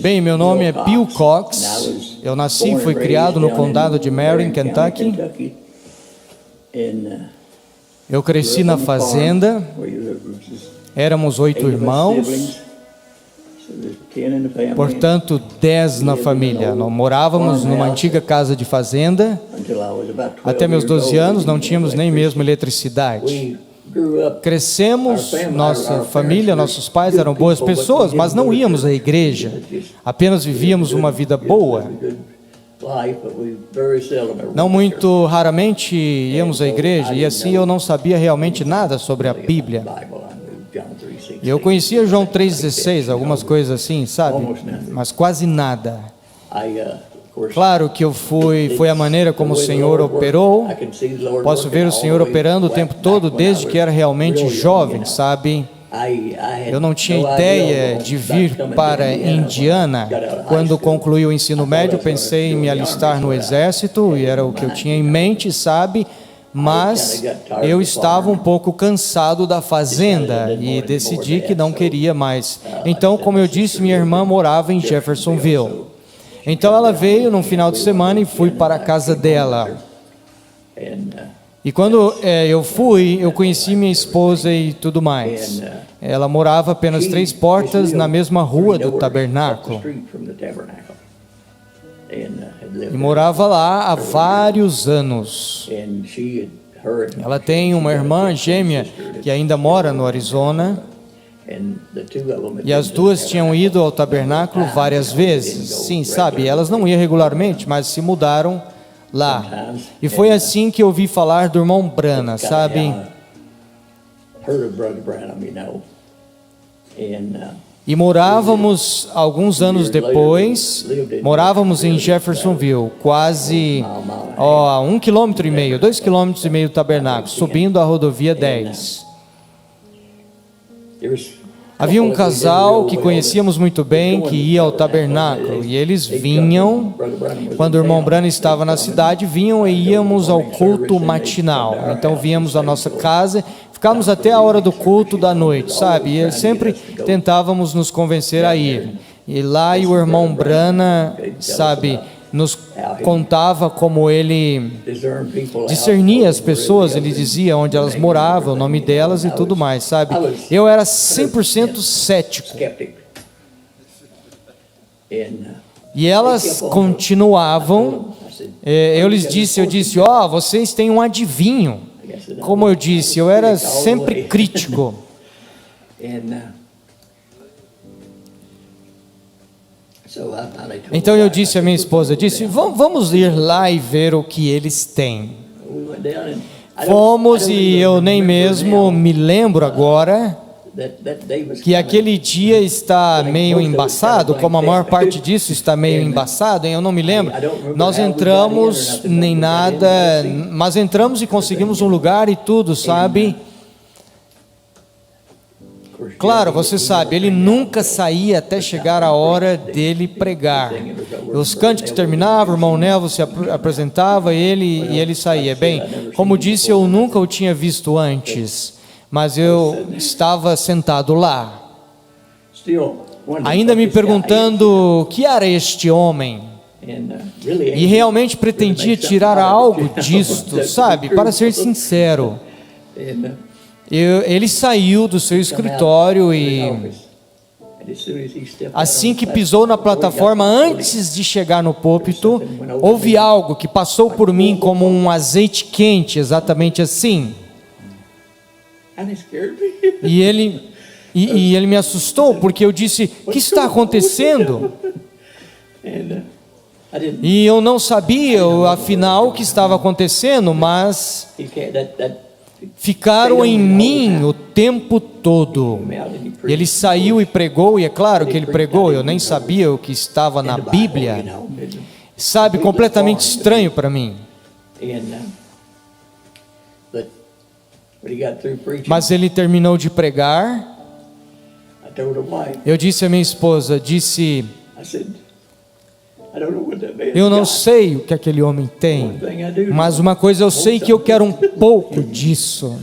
Bem, meu nome é Bill Cox. Eu nasci e fui criado no condado de Marion, Kentucky. Eu cresci na fazenda. Éramos 8 irmãos. Portanto, 10 na família. Nós morávamos numa antiga casa de fazenda. Até meus 12 anos não tínhamos nem mesmo eletricidade. Crescemos, nossa família, nossos pais eram boas pessoas, mas não íamos à igreja. Apenas vivíamos uma vida boa. Não muito raramente íamos à igreja, e assim eu não sabia realmente nada sobre a Bíblia. Eu conhecia João 3,16, algumas coisas assim, sabe? Mas quase nada. Claro que foi a maneira como o Senhor operou. Posso ver o Senhor operando o tempo todo, desde que era realmente jovem, sabe? Eu não tinha ideia de vir para Indiana. Quando concluí o ensino médio, pensei em me alistar no exército, e era o que eu tinha em mente, sabe? Mas eu estava um pouco cansado da fazenda e decidi que não queria mais. Então, como eu disse, minha irmã morava em Jeffersonville. Então ela veio num final de semana e fui para a casa dela. E quando eu fui, eu conheci minha esposa e tudo mais. Ela morava apenas 3 portas na mesma rua do tabernáculo. E morava lá há vários anos. Ela tem uma irmã gêmea que ainda mora no Arizona. E as duas tinham ido ao tabernáculo várias vezes. Sim, sabe, elas não iam regularmente, mas se mudaram lá. E foi assim que eu ouvi falar do irmão Branham, sabe? E morávamos, alguns anos depois, morávamos em Jeffersonville, quase a 1,5 km, 2,5 km do tabernáculo, subindo a rodovia 10. Havia um casal que conhecíamos muito bem, que ia ao tabernáculo, e eles vinham, quando o irmão Branham estava na cidade, vinham e íamos ao culto matinal. Então víamos à nossa casa, ficávamos até a hora do culto da noite, sabe? E sempre tentávamos nos convencer a ir. E lá o irmão Branham, sabe, nos contava como ele discernia as pessoas, ele dizia onde elas moravam, o nome delas e tudo mais, sabe? Eu era 100% cético. E elas continuavam, eu disse, vocês têm um adivinho. Como eu disse, eu era sempre crítico. Então eu disse à minha esposa, vamos ir lá e ver o que eles têm. Fomos e eu nem mesmo me lembro agora que aquele dia está meio embaçado, como a maior parte disso está meio embaçado, eu não me lembro. Nós entramos, nem nada, mas entramos e conseguimos um lugar e tudo, sabe? Claro, você sabe, ele nunca saía até chegar a hora dele pregar. Os cânticos terminavam, o irmão Nelvo se apresentava e ele saía. Bem, como disse, eu nunca o tinha visto antes, mas eu estava sentado lá, ainda me perguntando o que era este homem. E realmente pretendia tirar algo disto, sabe? Para ser sincero. Ele saiu do seu escritório e assim que pisou na plataforma, antes de chegar no púlpito, houve algo que passou por mim como um azeite quente, exatamente assim. E ele me assustou, porque eu disse, o que está acontecendo? E eu não sabia, afinal, o que estava acontecendo, mas ficaram em mim o tempo todo. Ele saiu e pregou, e é claro que ele pregou, eu nem sabia o que estava na Bíblia, sabe, completamente estranho para mim. Mas ele terminou de pregar. Eu disse à minha esposa, eu não sei o que aquele homem tem, mas uma coisa eu sei, que eu quero um pouco disso.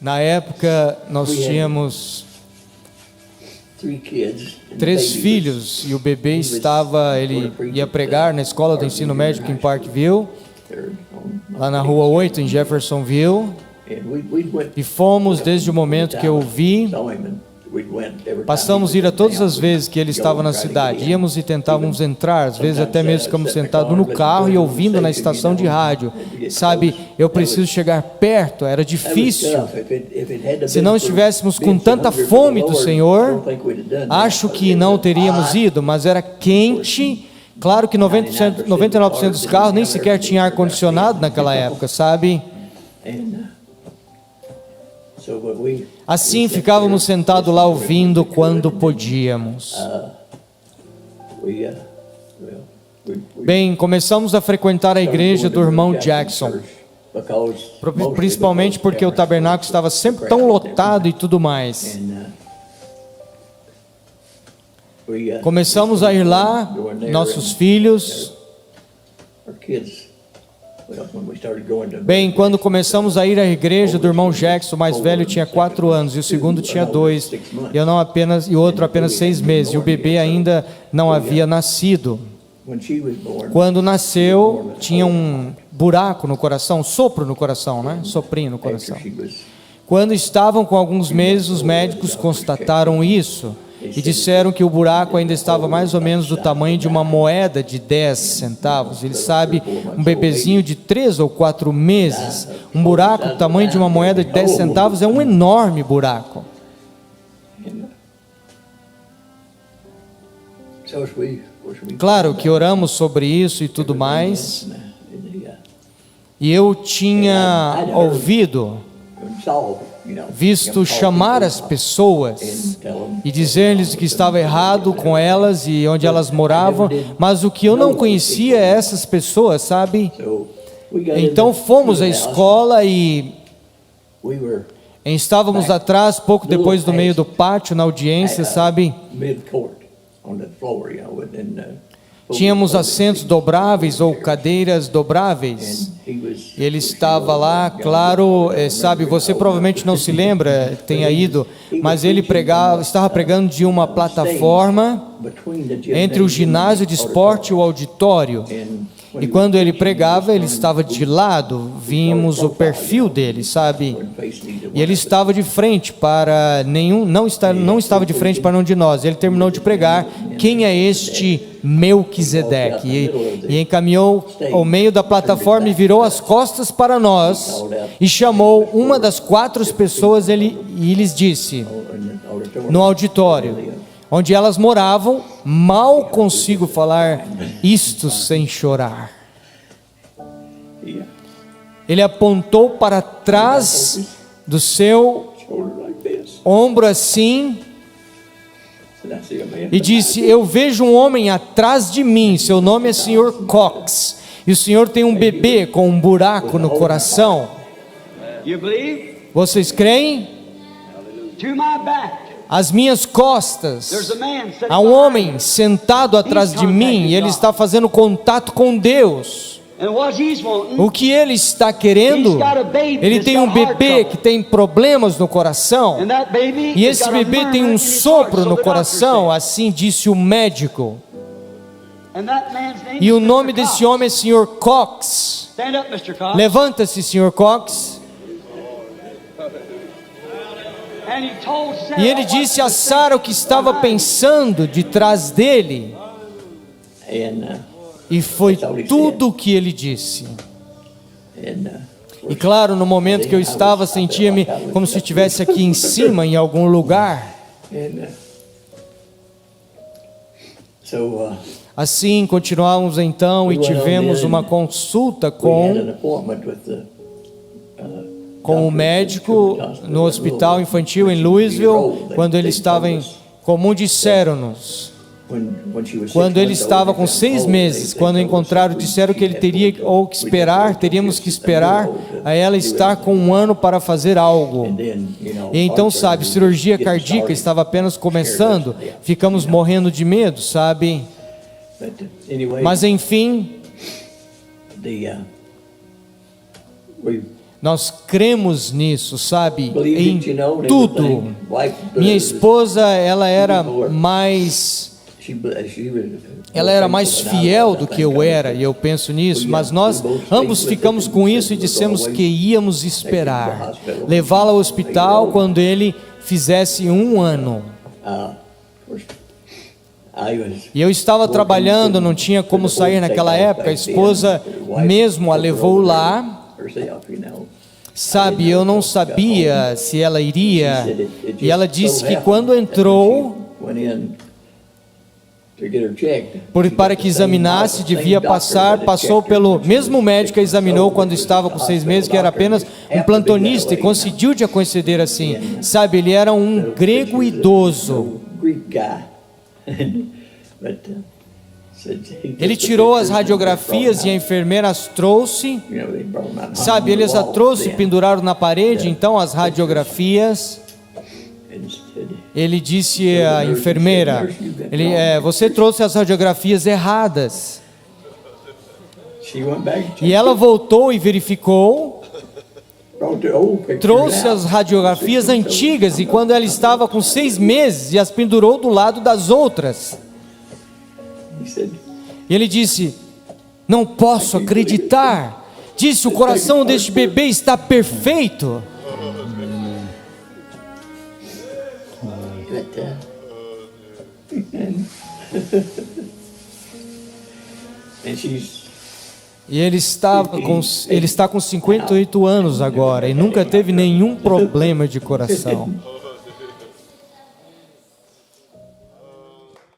Na época, nós tínhamos 3 filhos e o bebê ele ia pregar na escola do ensino médico em Parkville, lá na rua 8, em Jeffersonville, e fomos desde o momento que eu o vi. Passamos a ir a todas as vezes que ele estava na cidade. Íamos e tentávamos entrar, às vezes até mesmo ficamos sentados no carro e ouvindo na estação de rádio. Sabe, eu preciso chegar perto, era difícil. Se não estivéssemos com tanta fome do Senhor, acho que não teríamos ido, mas era quente. Claro que 99% dos carros nem sequer tinha ar-condicionado naquela época, sabe? Assim ficávamos sentados lá ouvindo quando podíamos. Bem, começamos a frequentar a igreja do irmão Jackson, principalmente porque o tabernáculo estava sempre tão lotado e tudo mais. Começamos a ir lá, nossos filhos. Bem, quando começamos a ir à igreja do irmão Jackson, o mais velho tinha 4 anos e o segundo tinha 2, e o outro apenas 6 meses, e o bebê ainda não havia nascido. Quando nasceu, tinha um buraco no coração, um sopro no coração, né? Soprinho no coração. Quando estavam com alguns meses, os médicos constataram isso e disseram que o buraco ainda estava mais ou menos do tamanho de uma moeda de 10 centavos. Ele sabe, um bebezinho de 3 ou 4 meses, um buraco do tamanho de uma moeda de 10 centavos é um enorme buraco. Claro que oramos sobre isso e tudo mais, e eu tinha visto chamar as pessoas e dizer-lhes que estava errado com elas e onde elas moravam, mas o que eu não conhecia é essas pessoas, sabe? Então fomos à escola e estávamos atrás, pouco depois do meio do pátio, na audiência, sabe? Tínhamos assentos dobráveis ou cadeiras dobráveis. Ele estava lá, claro, sabe, você provavelmente não se lembra, tenha ido, mas ele estava pregando de uma plataforma entre o ginásio de esporte e o auditório. E quando ele pregava, ele estava de lado, vimos o perfil dele, sabe? E ele estava de frente para não estava de frente para nenhum de nós. Ele terminou de pregar, quem é este Melquisedeque? E encaminhou ao meio da plataforma e virou as costas para nós e chamou uma das 4 pessoas e lhes disse, no auditório, onde elas moravam, mal consigo falar isto sem chorar. Ele apontou para trás do seu ombro assim e disse, eu vejo um homem atrás de mim, seu nome é Sr. Cox, e o senhor tem um bebê com um buraco no coração. Vocês creem? Às minhas costas, há um homem sentado atrás de mim e ele está fazendo contato com Deus. O que ele está querendo? Ele tem um bebê que tem problemas no coração e esse bebê tem um sopro no coração, assim disse o médico. E o nome desse homem é Sr. Cox. Levanta-se, Sr. Cox. E ele disse a Sara o que estava pensando de trás dele. E foi tudo o que ele disse. E claro, no momento que eu estava, sentia-me como se estivesse aqui em cima, em algum lugar. Assim, continuamos então e tivemos uma consulta com o médico no hospital infantil em Louisville, quando ele estava em comum, disseram-nos, quando ele estava com 6 meses, quando encontraram, disseram que ele teríamos que esperar a ela estar com 1 ano para fazer algo. E então, sabe, cirurgia cardíaca estava apenas começando, ficamos morrendo de medo, sabe? Mas enfim, Nós cremos nisso, sabe? Em tudo. Minha esposa, ela era mais fiel do que eu era, e eu penso nisso, mas nós ambos ficamos com isso e dissemos que íamos esperar, levá-la ao hospital quando ele fizesse 1 ano. E eu estava trabalhando, não tinha como sair naquela época, a esposa mesmo a levou lá. Sabe, eu não sabia se ela iria, e ela disse que quando entrou, para que examinasse, devia passou pelo mesmo médico que a examinou quando estava com 6 meses, que era apenas um plantonista, e conseguiu te conceder assim. Sabe, ele era um grego idoso. Ele tirou as radiografias e a enfermeira as trouxe. Sabe, eles a trouxe e penduraram na parede, então as radiografias. Ele disse à enfermeira, você trouxe as radiografias erradas. E ela voltou e verificou, trouxe as radiografias antigas, e quando ela estava com 6 meses, e as pendurou do lado das outras. E ele disse, não posso acreditar. Disse, o coração deste bebê está perfeito. E ele está com 58 anos agora e nunca teve nenhum problema de coração.